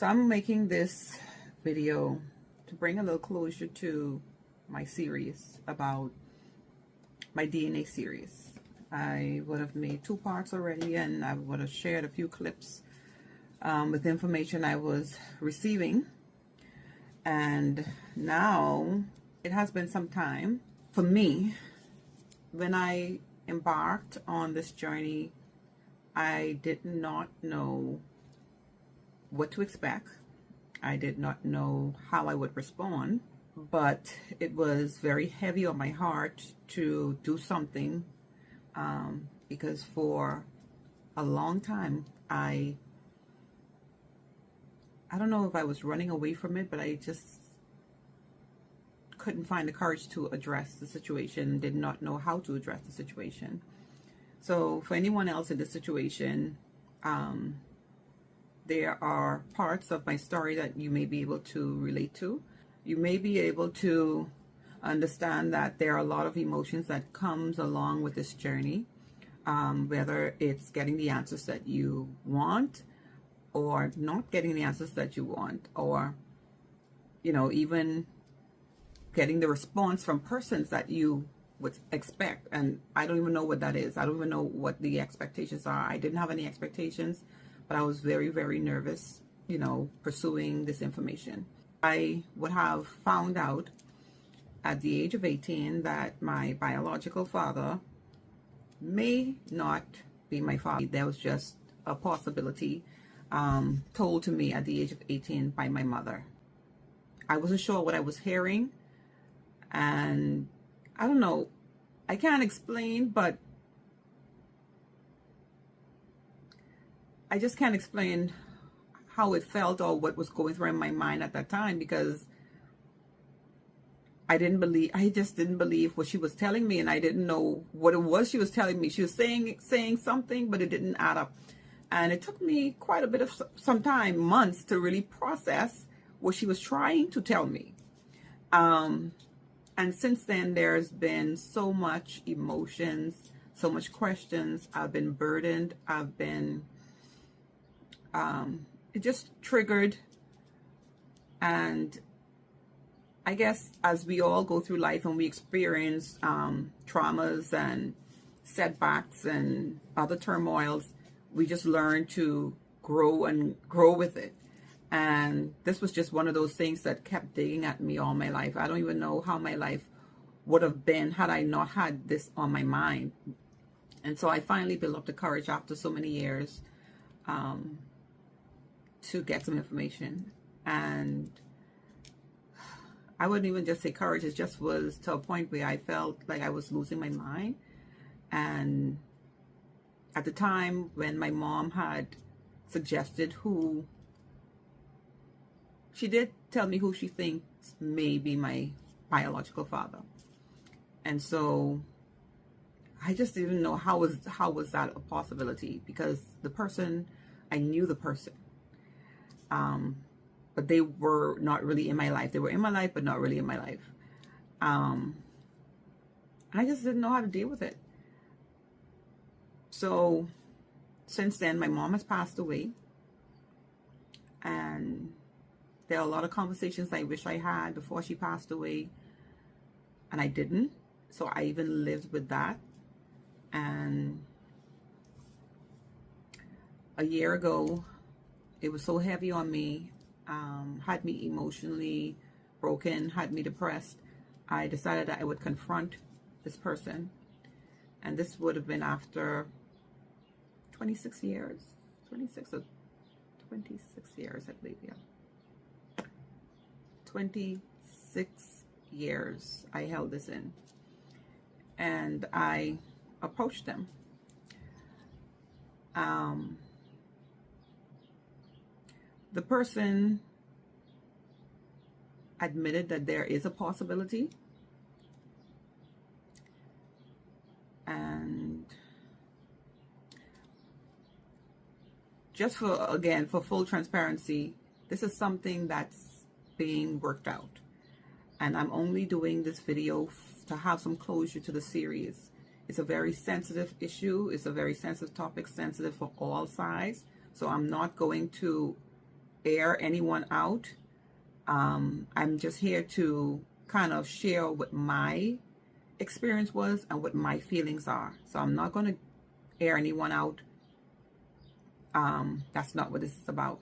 So I'm making this video to bring a little closure to my series about my DNA series. I would have made 2 parts already, and I would have shared a few clips with information I was receiving. And now it has been some time for me. When I embarked on this journey, I did not know what to expect. I did not know how I would respond, but it was very heavy on my heart to do something because for a long time I don't know if I was running away from it, but I just couldn't find the courage to address the situation, did not know how to address the situation. So for anyone else in this situation, there are parts of my story that you may be able to relate to. You may be able to understand that there are a lot of emotions that comes along with this journey, whether it's getting the answers that you want or not getting the answers that you want, or, you know, even getting the response from persons that you would expect. And I don't even know what that is. I don't even know what the expectations are. I didn't have any expectations, but I was very, very nervous, you know, pursuing this information. I would have found out at the age of 18 that my biological father may not be my father. There was just a possibility told to me at the age of 18 by my mother. I wasn't sure what I was hearing, and I don't know, I can't explain, but I just can't explain how it felt or what was going through in my mind at that time, because I just didn't believe what she was telling me, and I didn't know what it was she was telling me. She was saying something, but it didn't add up. And it took me quite a bit of some time, months, to really process what she was trying to tell me. And since then, there's been so much emotions, so much questions. I've been burdened. I've been, it just triggered. And I guess as we all go through life and we experience traumas and setbacks and other turmoils, we just learn to grow and grow with it. And this was just one of those things that kept digging at me all my life. I don't even know how my life would have been had I not had this on my mind. And so I finally built up the courage after so many years to get some information. And I wouldn't even just say courage. It just was to a point where I felt like I was losing my mind. And at the time when my mom had suggested she did tell me who she thinks may be my biological father. And so I just didn't know how was that a possibility, because the person, I knew the person. But they were not really in my life. They were in my life, but not really in my life. I just didn't know how to deal with it. So since then, my mom has passed away. And there are a lot of conversations I wish I had before she passed away, and I didn't. So I even lived with that. And a year ago, it was so heavy on me, had me emotionally broken, had me depressed. I decided that I would confront this person. And this would have been after 26 years, 26 years, I believe, yeah. 26 years I held this in. And I approached them. The person admitted that there is a possibility. And just for full transparency, this is something that's being worked out. And I'm only doing this video to have some closure to the series. It's a very sensitive issue. It's a very sensitive topic, sensitive for all sides. So I'm not going to air anyone out. I'm just here to kind of share what my experience was and what my feelings are. So I'm not going to air anyone out. That's not what this is about.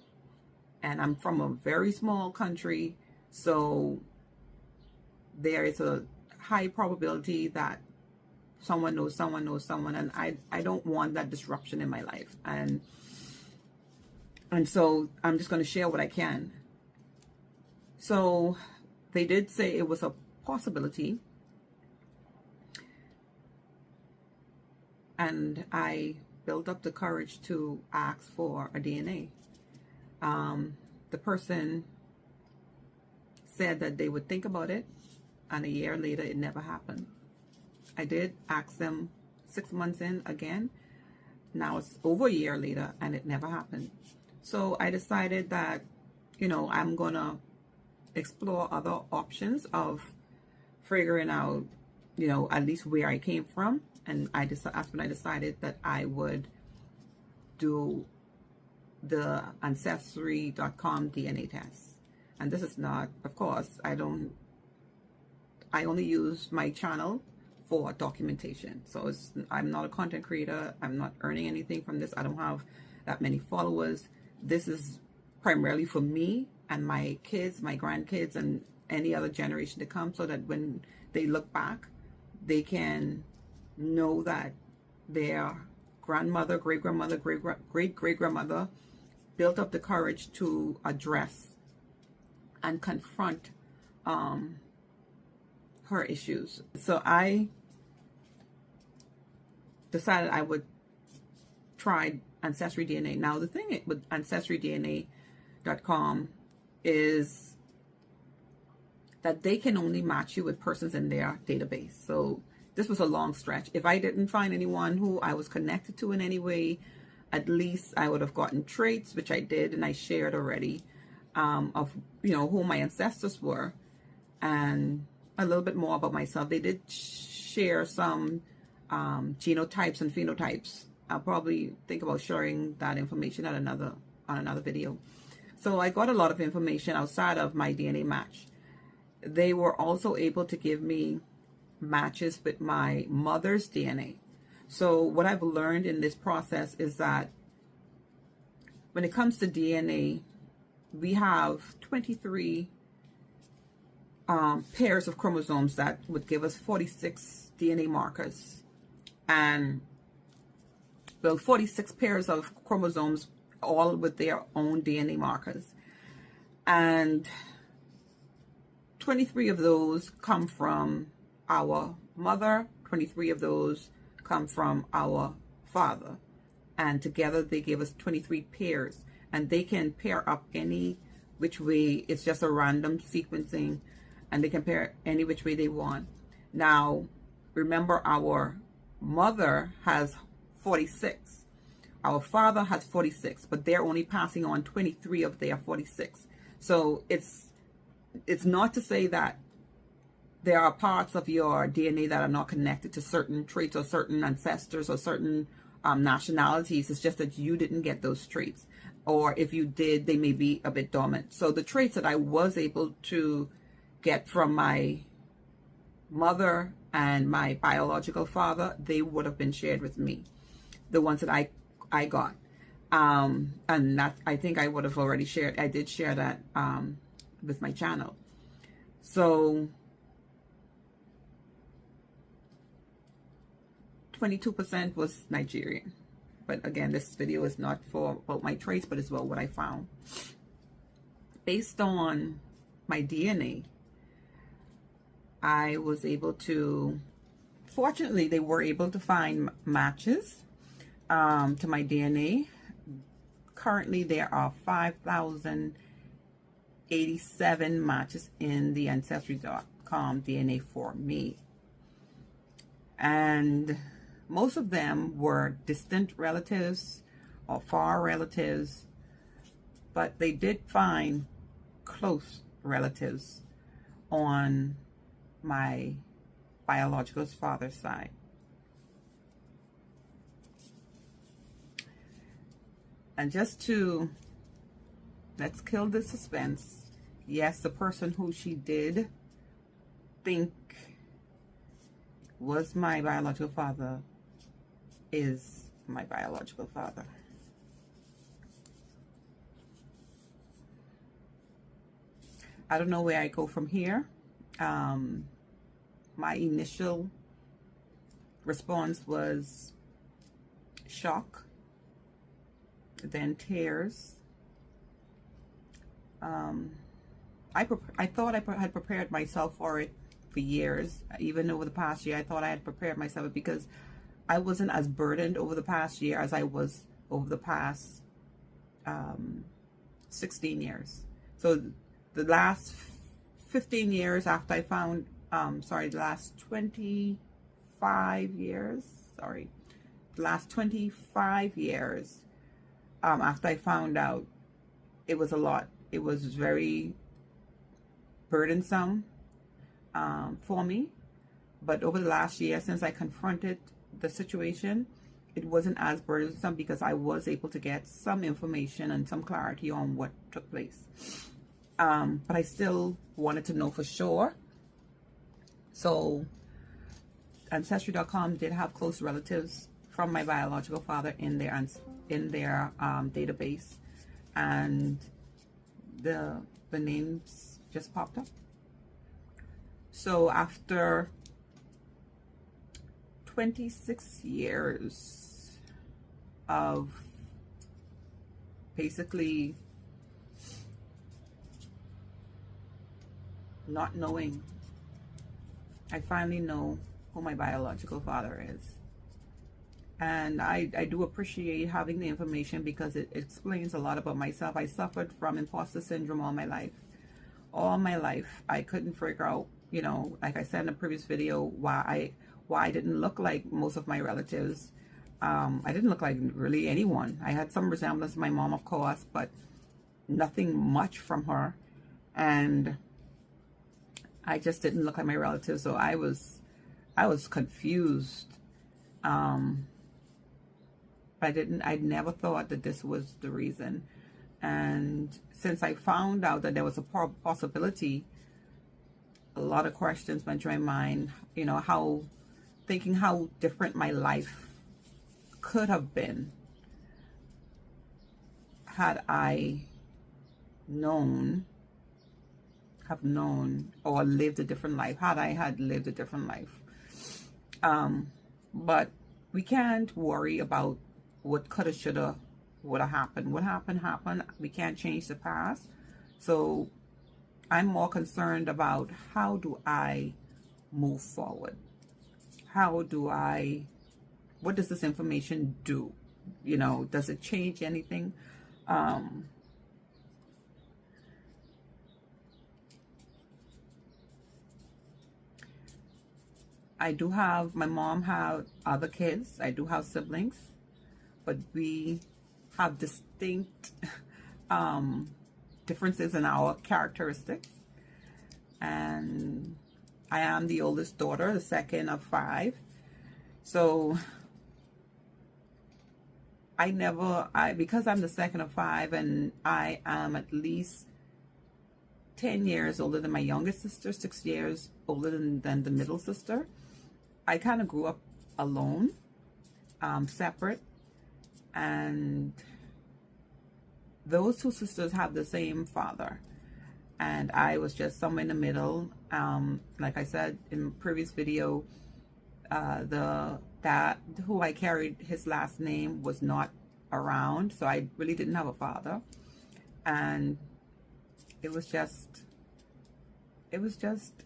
And I'm from a very small country, so there is a high probability that someone knows someone knows someone, and I don't want that disruption in my life. And so I'm just going to share what I can. So they did say it was a possibility, and I built up the courage to ask for a DNA. The person said that they would think about it, and a year later it never happened. I did ask them 6 months in again. Now it's over a year later and it never happened. So I decided that, I'm gonna explore other options of figuring out, at least where I came from. And that's when I decided that I would do the Ancestry.com DNA test. And this is not, of course, I only use my channel for documentation. So I'm not a content creator. I'm not earning anything from this. I don't have that many followers. This is primarily for me and my kids, my grandkids, and any other generation to come, so that when they look back, they can know that their grandmother, great-grandmother, great-great-grandmother built up the courage to address and confront her issues. So I decided I would try Ancestry DNA. Now the thing with AncestryDNA.com is that they can only match you with persons in their database. So this was a long stretch. If I didn't find anyone who I was connected to in any way, at least I would have gotten traits, which I did and I shared already, of who my ancestors were, and a little bit more about myself. They did share some genotypes and phenotypes. I'll probably think about sharing that information on another video. So I got a lot of information outside of my DNA match. They were also able to give me matches with my mother's DNA. So what I've learned in this process is that when it comes to DNA, we have 23 pairs of chromosomes that would give us 46 DNA markers. And 46 pairs of chromosomes, all with their own DNA markers. And 23 of those come from our mother, 23 of those come from our father. And together they give us 23 pairs. And they can pair up any which way. It's just a random sequencing, and they can pair any which way they want. Now, remember, our mother has 46. Our father has 46, but they're only passing on 23 of their 46. So it's not to say that there are parts of your DNA that are not connected to certain traits or certain ancestors or certain nationalities. It's just that you didn't get those traits. Or if you did, they may be a bit dormant. So the traits that I was able to get from my mother and my biological father, they would have been shared with me. The ones that I got. And that, I think I would have already shared. I did share that with my channel. So 22% was Nigerian. But again, this video is not about my traits, but it's about what I found. Based on my DNA, I was able to, fortunately, they were able to find matches to my DNA. Currently, there are 5,087 matches in the Ancestry.com DNA for me. And most of them were distant relatives or far relatives, but they did find close relatives on my biological father's side. And just to let's kill the suspense. Yes, the person who she did think was my biological father is my biological father. I don't know where I go from here. My initial response was shock, then tears. I thought I had prepared myself for it for years. Even over the past year, I thought I had prepared myself because I wasn't as burdened over the past year as I was over the past 16 years. So the last 15 years after I found, the last 25 years, the last 25 years after I found out, it was a lot. It was very burdensome for me. But over the last year, since I confronted the situation, it wasn't as burdensome because I was able to get some information and some clarity on what took place. But I still wanted to know for sure. So Ancestry.com did have close relatives from my biological father in their database, and the names just popped up. So after 26 years of basically not knowing, I finally know who my biological father is. And I do appreciate having the information because it explains a lot about myself. I suffered from imposter syndrome all my life. All my life. I couldn't figure out, like I said in a previous video, why I didn't look like most of my relatives. I didn't look like really anyone. I had some resemblance to my mom, of course, but nothing much from her. And I just didn't look like my relatives. So I was confused. I never thought that this was the reason. And since I found out that there was a possibility, a lot of questions went through my mind, how different my life could have been had I have known or lived a different life, had I had lived a different life. But we can't worry about what coulda, shoulda, woulda happened. What happened, happened. We can't change the past. So I'm more concerned about how do I move forward? What does this information do? Does it change anything? My mom had other kids. I do have siblings, but we have distinct differences in our characteristics. And I am the oldest daughter, the second of 5. So because I'm the second of 5 and I am at least 10 years older than my youngest sister, 6 years older than the middle sister, I kind of grew up alone, separate, and those 2 sisters have the same father, and I was just somewhere in the middle. Like I said in the previous video, the dad who I carried his last name was not around, so I really didn't have a father, and it was just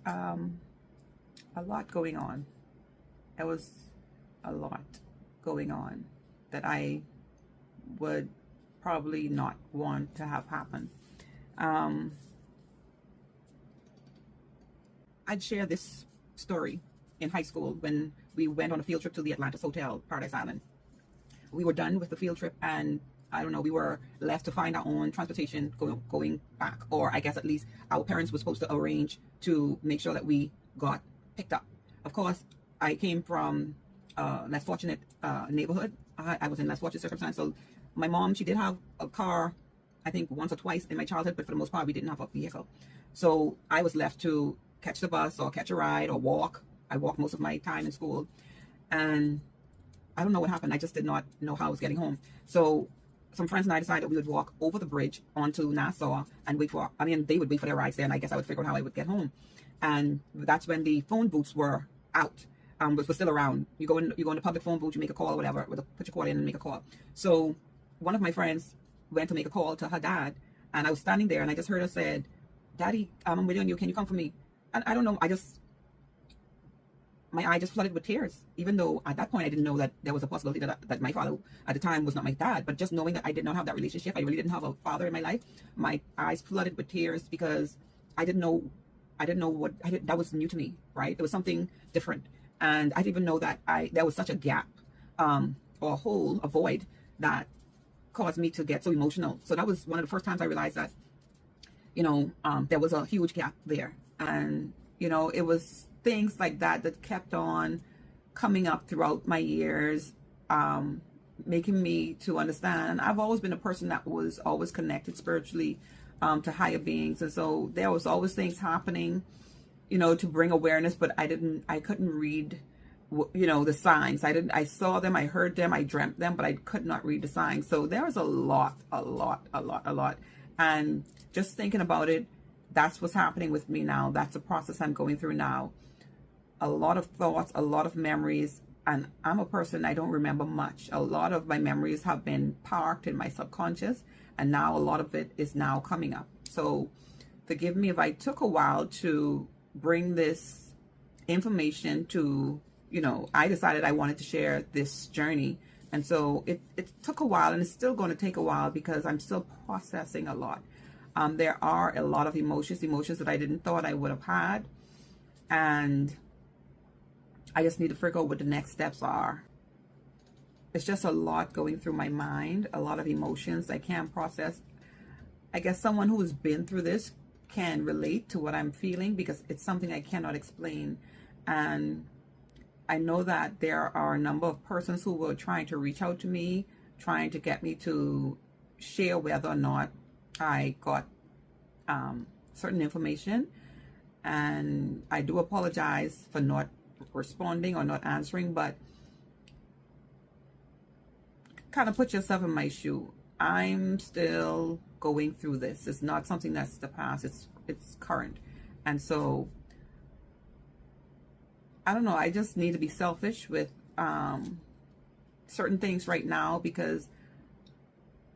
a lot going on. It was a lot going on that I would probably not want to have happen. I'd share this story in high school when we went on a field trip to the Atlantis Hotel, Paradise Island. We were done with the field trip, and I don't know, we were left to find our own transportation going back, or I guess at least our parents were supposed to arrange to make sure that we got picked up. Of course, I came from a less fortunate neighborhood. I was in less fortunate circumstances. So my mom, she did have a car I think once or twice in my childhood, but for the most part, we didn't have a vehicle. So I was left to catch the bus or catch a ride or walk. I walked most of my time in school. And I don't know what happened. I just did not know how I was getting home. So some friends and I decided we would walk over the bridge onto Nassau and wait for, they would wait for their rides there, and I guess I would figure out how I would get home. And that's when the phone booths were out, but were still around. You go in the public phone booth, you make a call or whatever, put your call in and make a call. So one of my friends went to make a call to her dad, and I was standing there, and I just heard her said, "Daddy, I'm waiting on you. Can you come for me?" And I don't know, my eye just flooded with tears, even though at that point I didn't know that there was a possibility that my father at the time was not my dad. But just knowing that I did not have that relationship, I really didn't have a father in my life, my eyes flooded with tears because I didn't know that was new to me, right? It was something different. And I didn't even know that there was such a gap, or a hole, a void that caused me to get so emotional. So that was one of the first times I realized that, there was a huge gap there. And, it was things like that kept on coming up throughout my years, making me to understand. I've always been a person that was always connected spiritually to higher beings. And so there was always things happening, to bring awareness, but I couldn't read, the signs. I saw them, I heard them, I dreamt them, but I could not read the signs. So there was a lot. And just thinking about it, that's what's happening with me now. That's the process I'm going through now. A lot of thoughts, a lot of memories, and I'm a person, I don't remember much. A lot of my memories have been parked in my subconscious, and now a lot of it is now coming up. So forgive me if I took a while to bring this information to, I decided I wanted to share this journey. And so it took a while, and it's still going to take a while because I'm still processing a lot. There are a lot of emotions that I didn't thought I would have had. And I just need to figure out what the next steps are. It's just a lot going through my mind, a lot of emotions I can't process. I guess someone who has been through this can relate to what I'm feeling because it's something I cannot explain. And I know that there are a number of persons who were trying to reach out to me, trying to get me to share whether or not I got certain information. And I do apologize for not responding or not answering, but kind of put yourself in my shoe. I'm still going through this. It's not something that's the past, it's current. And so I don't know, I just need to be selfish with certain things right now because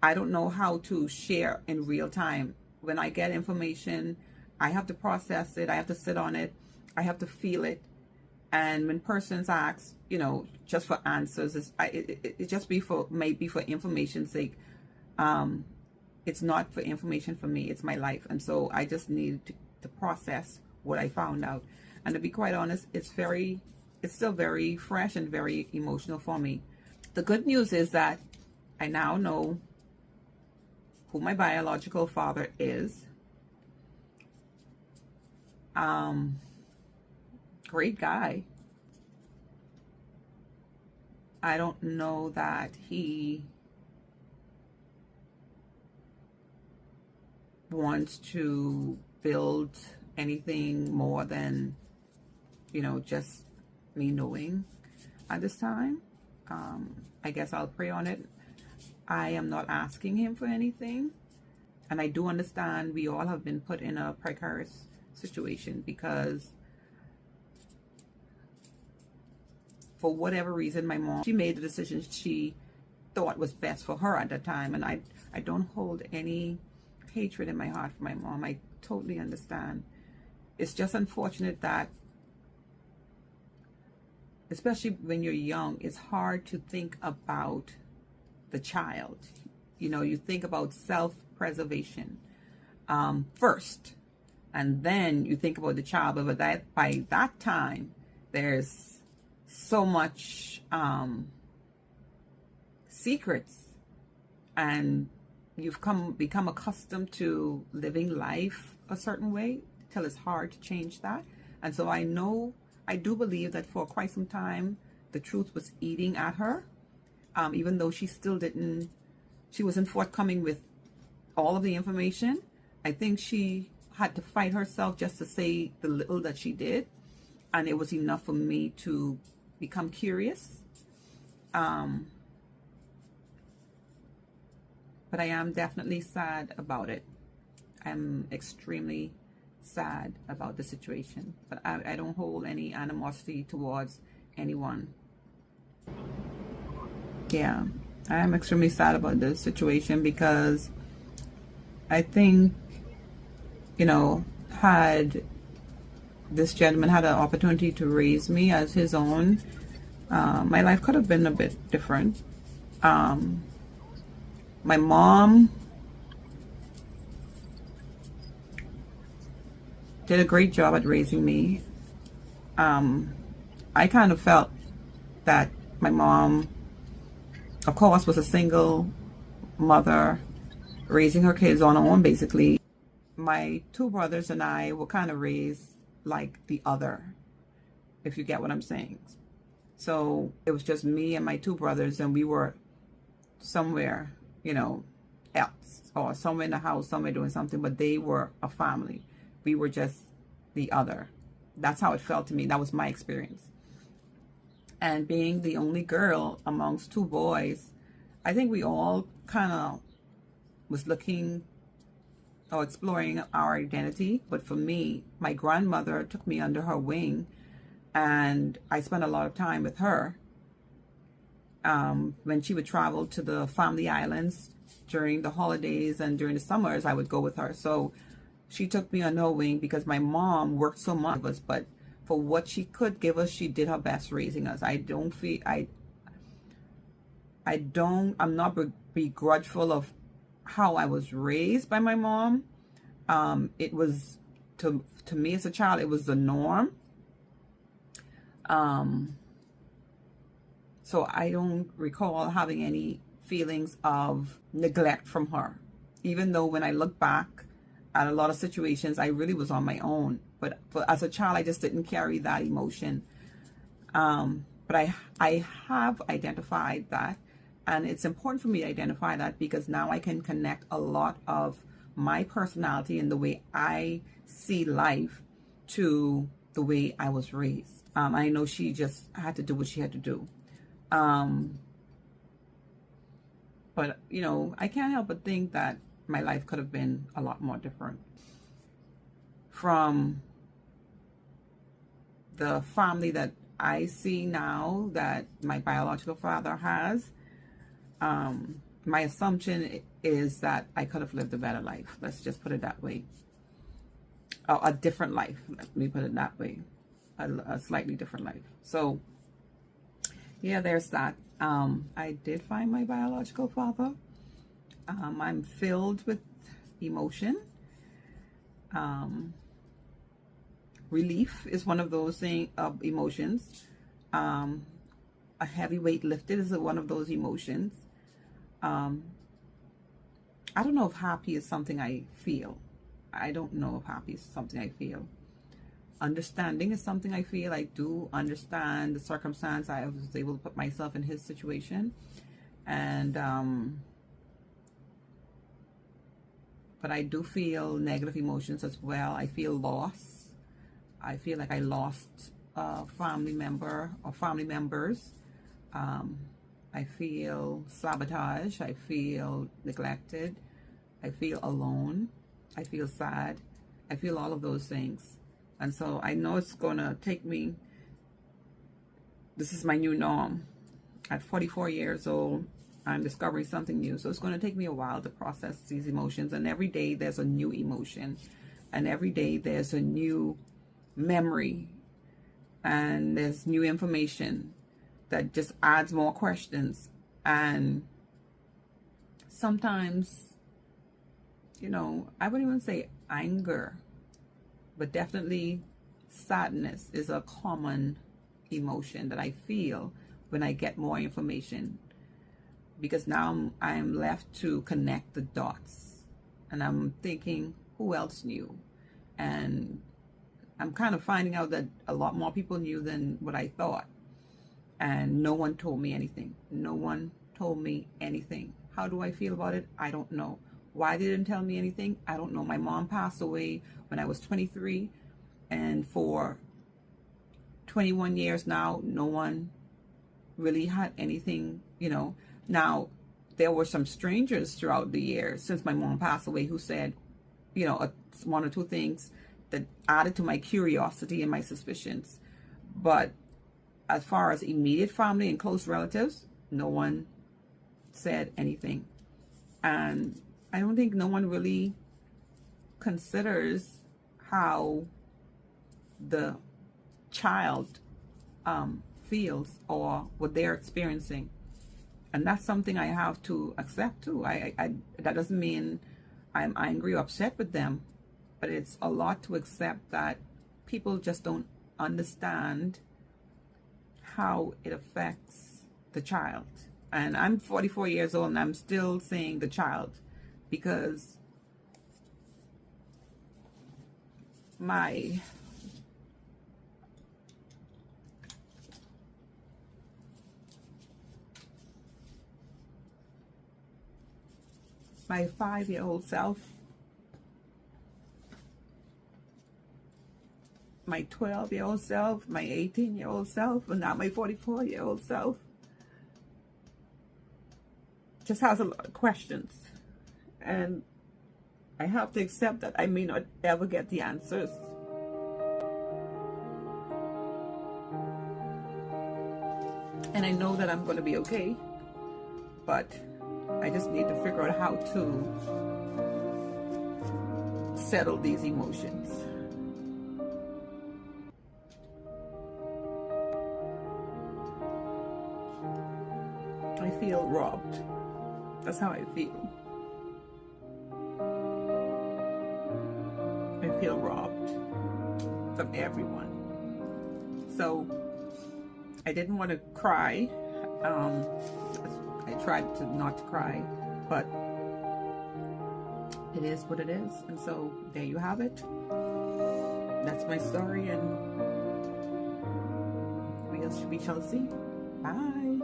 I don't know how to share in real time. When I get information, I have to process it, I have to sit on it, I have to feel it. And when persons ask, just for answers, it just maybe for information's sake. It's not for information for me. It's my life. And so I just need to process what I found out. And to be quite honest, it's still very fresh and very emotional for me. The good news is that I now know who my biological father is. Great guy. I don't know that he wants to build anything more than, just me knowing at this time. I guess I'll pray on it. I am not asking him for anything. And I do understand we all have been put in a precarious situation because for whatever reason, my mom, she made the decision she thought was best for her at the time. And I don't hold any hatred in my heart for my mom. I totally understand. It's just unfortunate that, especially when you're young, it's hard to think about the child. You think about self-preservation first, and then you think about the child. But by that time, there's so much secrets, and you've become accustomed to living life a certain way till it's hard to change that. And so I do believe that for quite some time the truth was eating at her, even though she wasn't forthcoming with all of the information. I think she had to fight herself just to say the little that she did, and it was enough for me to become curious. But I am definitely sad about it. I'm extremely sad about the situation, but I don't hold any animosity towards anyone. Yeah, I am extremely sad about this situation because I think, had this gentleman had an opportunity to raise me as his own, my life could have been a bit different. My mom did a great job at raising me. I kind of felt that my mom, of course, was a single mother raising her kids on her own, basically. My two brothers and I were kind of raised like the other, if you get what I'm saying. So it was just me and my two brothers, and we were somewhere, else, or somewhere in the house, somewhere doing something, but they were a family. We were just the other. That's how it felt to me. That was my experience. And being the only girl amongst two boys, I think we all kind of was looking or exploring our identity. But for me, my grandmother took me under her wing, and I spent a lot of time with her. When she would travel to the family islands during the holidays and during the summers, I would go with her. So she took me under her wing because my mom worked so much with us, but for what she could give us, she did her best raising us. I'm not begrudgeful of how I was raised by my mom. It was, to me as a child, it was the norm. So I don't recall having any feelings of neglect from her, even though when I look back at a lot of situations, I really was on my own. But as a child, I just didn't carry that emotion. But I have identified that, and it's important for me to identify that because now I can connect a lot of my personality and the way I see life to the way I was raised. I know she just had to do what she had to do. But, I can't help but think that my life could have been a lot more different. From the family that I see now that my biological father has, my assumption is that I could have lived a better life. Let's just put it that way. A different life. Let me put it that way. A slightly different life. So, yeah, there's that. I did find my biological father. I'm filled with emotion. Relief is one of those emotions. A heavy weight lifted is one of those emotions. I don't know if happy is something I feel. I don't know if happy is something I feel. Understanding is something I feel. I do understand the circumstance. I was able to put myself in his situation. And, but I do feel negative emotions as well. I feel loss. I feel like I lost a family member or family members. I feel sabotage. I feel neglected. I feel alone. I feel sad. I feel all of those things. And so I know it's going to take me, this is my new norm. At 44 years old, I'm discovering something new. So it's going to take me a while to process these emotions. And every day there's a new emotion. And every day there's a new memory. And there's new information that just adds more questions. And sometimes, I wouldn't even say anger, but definitely sadness is a common emotion that I feel when I get more information. Because now I'm left to connect the dots. And I'm thinking, who else knew? And I'm kind of finding out that a lot more people knew than what I thought. And no one told me anything. No one told me anything. How do I feel about it? I don't know. Why they didn't tell me anything, I don't know. My mom passed away when I was 23, and for 21 years now, no one really had anything, you know. Now, there were some strangers throughout the years since my mom passed away who said, you know, one or two things that added to my curiosity and my suspicions. But as far as immediate family and close relatives, no one said anything. And I don't think no one really considers how the child feels or what they're experiencing. And that's something I have to accept too. That doesn't mean I'm angry or upset with them, but it's a lot to accept that people just don't understand how it affects the child. And I'm 44 years old and I'm still saying the child, because my 5-year-old self, my 12-year-old self, my 18-year-old self, and now my 44-year-old self just has a lot of questions. And I have to accept that I may not ever get the answers. And I know that I'm going to be okay, but I just need to figure out how to settle these emotions. I feel robbed. That's how I feel. I feel robbed from everyone. So I didn't want to cry. I tried to not to cry, but it is what it is. And so there you have it. That's my story, and we shall see. Bye.